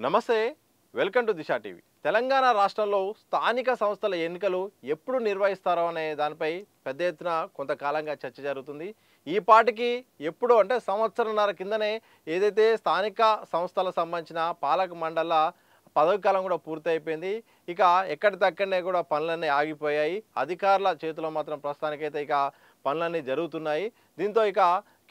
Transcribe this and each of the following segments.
నమస్తే welcome to Disha TV Telangana రాష్ట్రంలో స్థానిక సంస్థల ఎన్నికలు ఎప్పుడు నిర్వహిస్తారో అనే దానిపై పెద్ద ఎత్తున కొంతకాలంగా చర్చ జరుగుతుంది. ఈ పాటికి ఎప్పుడు అంటే సంవత్సరంన్నర కిందనే ఏదైతే స్థానిక సంస్థలకు సంబంధించిన పాలక మండల పదవి కాలం కూడా పూర్తయిపోయింది. ఇక ఎక్కడికక్కడనే కూడా పనులన్నీ ఆగిపోయాయి. అధికారుల చేతిలో మాత్రం ప్రస్తుతానికైతే ఇక పనులన్నీ జరుగుతున్నాయి. దీంతో ఇక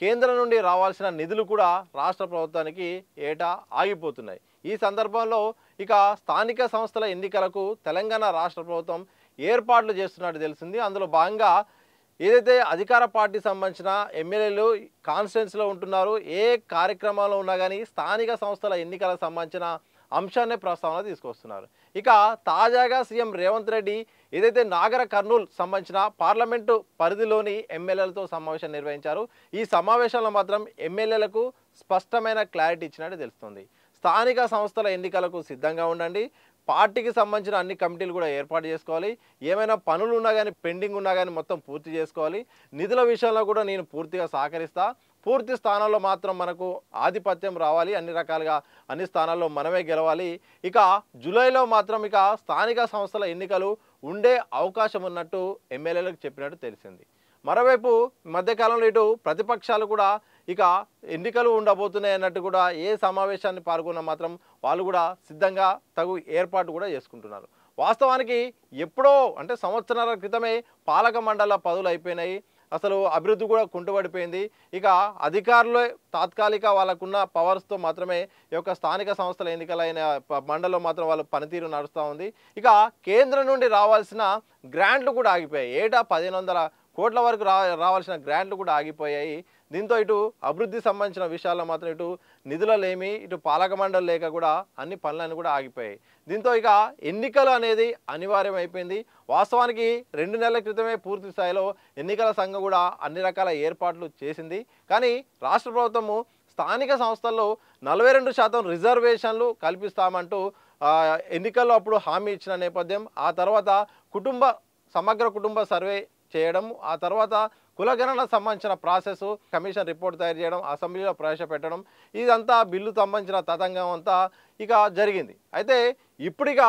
కేంద్రం నుండి రావాల్సిన నిధులు కూడా రాష్ట్ర ప్రభుత్వానికి ఏటా ఆగిపోతున్నాయి. ఈ సందర్భంలో ఇక స్థానిక సంస్థల ఎన్నికలకు తెలంగాణ రాష్ట్ర ప్రభుత్వం ఏర్పాట్లు చేస్తున్నట్టు తెలిసింది. అందులో భాగంగా ఏదైతే అధికార పార్టీ సంబంధించిన ఎమ్మెల్యేలు కాన్స్టిట్యున్సీలో ఉంటున్నారు, ఏ కార్యక్రమాల్లో ఉన్నా కానీ స్థానిక సంస్థల ఎన్నికలకు సంబంధించిన అంశాన్ని ప్రస్తావన తీసుకొస్తున్నారు. ఇక తాజాగా సీఎం రేవంత్ రెడ్డి ఏదైతే నాగర్ కర్నూల్ సంబంధించిన పార్లమెంటు పరిధిలోని ఎమ్మెల్యేలతో సమావేశం నిర్వహించారు. ఈ సమావేశంలో మాత్రం ఎమ్మెల్యేలకు స్పష్టమైన క్లారిటీ ఇచ్చినట్టు తెలుస్తుంది. స్థానిక సంస్థల ఎన్నికలకు సిద్ధంగా ఉండండి, పార్టీకి సంబంధించిన అన్ని కమిటీలు కూడా ఏర్పాటు చేసుకోవాలి, ఏమైనా పనులు ఉన్నా కానీ పెండింగ్ ఉన్నా కానీ మొత్తం పూర్తి చేసుకోవాలి, నిధుల విషయంలో కూడా నేను పూర్తిగా సహకరిస్తా, పూర్తి స్థానాల్లో మాత్రం మనకు ఆధిపత్యం రావాలి, అన్ని రకాలుగా అన్ని స్థానాల్లో మనమే గెలవాలి. ఇక జూలైలో మాత్రం ఇక స్థానిక సంస్థల ఎన్నికలు ఉండే అవకాశం ఉన్నట్టు ఎమ్మెల్యేలకు చెప్పినట్టు తెలిసింది. మరోవైపు మధ్యకాలంలో ఇటు ప్రతిపక్షాలు కూడా ఇక ఎన్నికలు ఉండబోతున్నాయి అన్నట్టు కూడా ఏ సమావేశాన్ని పాల్గొన్నా మాత్రం వాళ్ళు కూడా సిద్ధంగా తగు ఏర్పాటు కూడా చేసుకుంటున్నారు. వాస్తవానికి ఎప్పుడో అంటే సంవత్సరాల క్రితమే పాలక మండల పదవులు అయిపోయినాయి, అసలు అభివృద్ధి కూడా కుంటుపడిపోయింది. ఇక అధికారులే తాత్కాలిక వాళ్ళకున్న పవర్స్తో మాత్రమే ఈ యొక్క స్థానిక సంస్థల ఎన్నికలైన మండలంలో మాత్రం వాళ్ళ పనితీరు నడుస్తూ ఉంది. ఇక కేంద్రం నుండి రావాల్సిన గ్రాంట్లు కూడా ఆగిపోయాయి. ఏటా 1500 కోట్ల వరకు రావాల్సిన గ్రాంట్లు కూడా ఆగిపోయాయి. దీంతో ఇటు అభివృద్ధి సంబంధించిన విషయాల్లో మాత్రం ఇటు నిధులలేమి, ఇటు పాలక మండలి లేక కూడా అన్ని పనులన్నీ కూడా ఆగిపోయాయి. దీంతో ఇక ఎన్నికలు అనేది అనివార్యం అయిపోయింది. వాస్తవానికి 2 నెలల క్రితమే పూర్తి స్థాయిలో ఎన్నికల సంఘం కూడా అన్ని రకాల ఏర్పాట్లు చేసింది. కానీ రాష్ట్ర ప్రభుత్వము స్థానిక సంస్థల్లో 42% రిజర్వేషన్లు కల్పిస్తామంటూ ఎన్నికల్లో అప్పుడు హామీ ఇచ్చిన నేపథ్యం, ఆ తర్వాత సమగ్ర కుటుంబ సర్వే చేయడం, ఆ తర్వాత కులగణన సంబంధించిన ప్రాసెస్ కమిషన్ రిపోర్ట్ తయారు చేయడం, అసెంబ్లీలో ప్రవేశపెట్టడం, ఇదంతా బిల్లు సంబంధించిన తతంగం అంతా ఇక జరిగింది. అయితే ఇప్పుడిక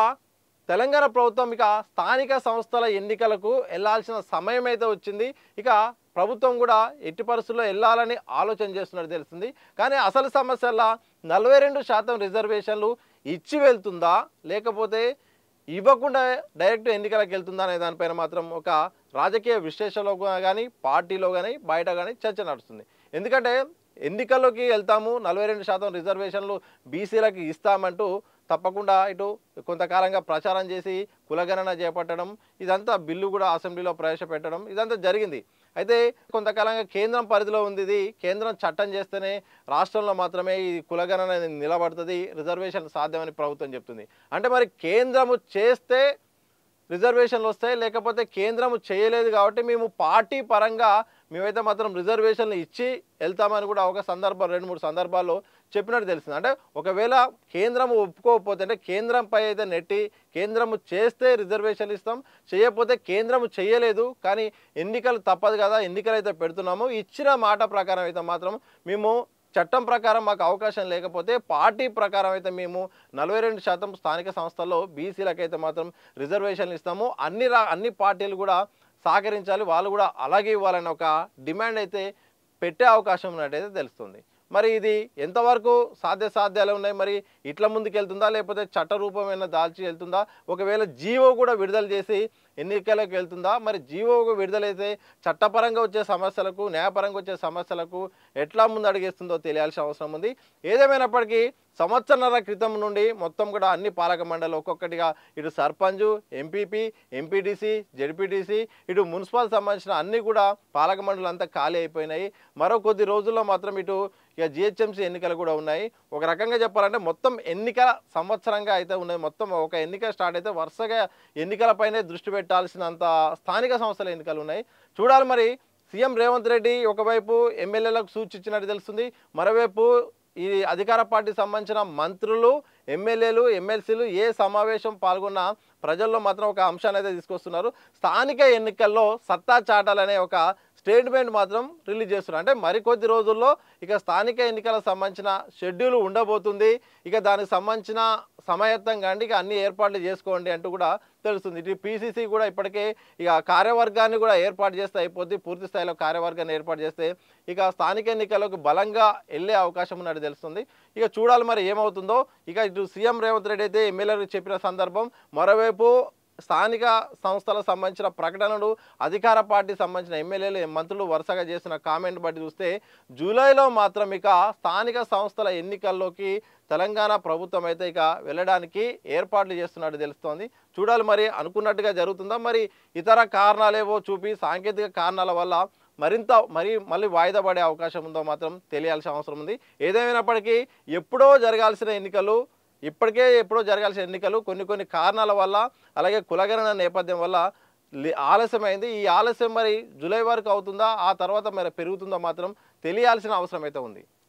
తెలంగాణ ప్రభుత్వం ఇక స్థానిక సంస్థల ఎన్నికలకు వెళ్లాల్సిన సమయం అయితే వచ్చింది. ఇక ప్రభుత్వం కూడా ఎట్టి పరిస్థితుల్లో వెళ్ళాలని ఆలోచన చేస్తున్నట్టు తెలుస్తుంది. కానీ అసలు సమస్యల 42% రిజర్వేషన్లు ఇచ్చి వెళ్తుందా, లేకపోతే ఇవ్వకుండా డైరెక్ట్ ఎన్నికలకు వెళ్తుందా అనే దానిపైన మాత్రం ఒక రాజకీయ విశ్లేషణలో కానీ పార్టీలో కానీ బయట కానీ చర్చ నడుస్తుంది. ఎందుకంటే ఎన్నికల్లోకి వెళ్తాము, 42% రిజర్వేషన్లు బీసీలకు ఇస్తామంటూ తప్పకుండా ఇటు కొంతకాలంగా ప్రచారం చేసి కులగణన చేపట్టడం, ఇదంతా బిల్లు కూడా అసెంబ్లీలో ప్రవేశపెట్టడం ఇదంతా జరిగింది. అయితే కొంతకాలంగా కేంద్రం పరిధిలో ఉంది, ఇది కేంద్రం చట్టం చేస్తేనే రాష్ట్రంలో మాత్రమే ఈ కులగణన నిలబడుతుంది, రిజర్వేషన్ సాధ్యమని ప్రభుత్వం చెప్తుంది. అంటే మరి కేంద్రము చేస్తే రిజర్వేషన్లు వస్తాయి, లేకపోతే కేంద్రము చేయలేదు కాబట్టి మేము పార్టీ పరంగా మేమైతే మాత్రం రిజర్వేషన్లు ఇచ్చి వెళ్తామని కూడా ఒక సందర్భం 2-3 సందర్భాల్లో చెప్పినట్టు తెలిసింది. అంటే ఒకవేళ కేంద్రము ఒప్పుకోకపోతే అంటే కేంద్రంపై అయితే నెట్టి కేంద్రము చేస్తే రిజర్వేషన్లు ఇస్తాం, చేయకపోతే కేంద్రము చేయలేదు కానీ ఎన్నికలు తప్పదు కదా, ఎన్నికలు అయితే పెడుతున్నాము, ఇచ్చిన మాట ప్రకారం అయితే మాత్రం మేము చట్టం ప్రకారం మాకు అవకాశం లేకపోతే పార్టీ ప్రకారం అయితే మేము 42% స్థానిక సంస్థల్లో బీసీలకైతే మాత్రం రిజర్వేషన్లు ఇస్తాము, అన్ని పార్టీలు కూడా సహకరించాలి, వాళ్ళు కూడా అలాగే ఇవ్వాలని ఒక డిమాండ్ అయితే పెట్టే అవకాశం ఉన్నట్టయితే తెలుస్తుంది. మరి ఇది ఎంతవరకు సాధ్యాలు ఉన్నాయి, మరి ఇట్లా ముందుకు వెళ్తుందా లేకపోతే చట్ట రూపమైన దాల్చి వెళ్తుందా, ఒకవేళ జీవో కూడా విడుదల చేసి ఎన్నికలకు వెళ్తుందా, మరి జీవోకు విడుదలైతే చట్టపరంగా వచ్చే సమస్యలకు న్యాయపరంగా వచ్చే సమస్యలకు ఎట్లా ముందు అడిగేస్తుందో తెలియాల్సిన అవసరం ఉంది. ఏదేమైనప్పటికీ సంవత్సరాల క్రితం నుండి మొత్తం కూడా అన్ని పాలక మండలి ఒక్కొక్కటిగా ఇటు సర్పంచ్, ఎంపీపీ, ఎంపీటీసీ, జెడ్పీటీసీ, ఇటు మున్సిపల్ సంబంధించిన అన్ని కూడా పాలక మండలి అంతా ఖాళీ అయిపోయినాయి. మరో కొద్ది రోజుల్లో మాత్రం ఇటు ఇక జిహెచ్ఎంసీ ఎన్నికలు కూడా ఉన్నాయి. ఒక రకంగా చెప్పాలంటే మొత్తం ఎన్నికల సంవత్సరంగా అయితే ఉన్నది. మొత్తం ఒక ఎన్నిక స్టార్ట్ అయితే వరుసగా ఎన్నికలపైనే దృష్టి పెట్టాల్సినంత స్థానిక సంస్థల ఎన్నికలు ఉన్నాయి. చూడాలి మరి సీఎం రేవంత్ రెడ్డి ఒకవైపు ఎమ్మెల్యేలకు సూచించినట్టు తెలుస్తుంది, మరోవైపు ఈ అధికార పార్టీ సంబంధించిన మంత్రులు, ఎమ్మెల్యేలు, ఎమ్మెల్సీలు ఏ సమావేశం పాల్గొన్నా ప్రజల్లో మాత్రం ఒక అంశాన్ని అయితే తీసుకొస్తున్నారు. స్థానిక ఎన్నికల్లో సత్తా చాటాలనే ఒక స్టేట్మెంట్ మాత్రం రిలీజ్ చేస్తున్నారు. అంటే మరికొద్ది రోజుల్లో ఇక స్థానిక ఎన్నికలకు సంబంధించిన షెడ్యూల్ ఉండబోతుంది. ఇక దానికి సంబంధించిన సమాయత్తంగా అండి ఇక అన్ని ఏర్పాట్లు చేసుకోండి అంటూ కూడా తెలుస్తుంది. ఇటు పీసీసీ కూడా ఇప్పటికే ఇక కార్యవర్గాన్ని కూడా ఏర్పాటు చేస్తే అయిపోద్ది. పూర్తి స్థాయిలో కార్యవర్గాన్ని ఏర్పాటు చేస్తే ఇక స్థానిక ఎన్నికలకు బలంగా వెళ్ళే అవకాశం ఉన్నట్టు తెలుస్తుంది. ఇక చూడాలి మరి ఏమవుతుందో. ఇక ఇటు సీఎం రేవంత్ రెడ్డి అయితే ఎమ్మెల్యేలకు చెప్పిన సందర్భం, మరోవైపు స్థానిక సంస్థలకు సంబంధించిన ప్రకటనలు, అధికార పార్టీకి సంబంధించిన ఎమ్మెల్యేలు మంత్రులు వరుసగా చేసిన కామెంట్ బట్టి చూస్తే జూలైలో మాత్రం ఇక స్థానిక సంస్థల ఎన్నికల్లోకి తెలంగాణ ప్రభుత్వం అయితే ఇక వెళ్ళడానికి ఏర్పాట్లు చేస్తున్నట్టు తెలుస్తోంది. చూడాలి మరి అనుకున్నట్టుగా జరుగుతుందా, మరి ఇతర కారణాలేవో చూపి సాంకేతిక కారణాల వల్ల మళ్ళీ వాయిదా పడే అవకాశం ఉందో మాత్రం తెలియాల్సిన అవసరం ఉంది. ఏదేమైనప్పటికీ ఎప్పుడో జరగాల్సిన ఎన్నికలు కొన్ని కారణాల వల్ల, అలాగే కులగణన నేపథ్యం వల్ల ఆలస్యమైంది. ఈ ఆలస్యం మరి జూలై వరకు అవుతుందా, ఆ తర్వాత మరి పెరుగుతుందో మాత్రం తెలియాల్సిన అవసరం అయితే ఉంది.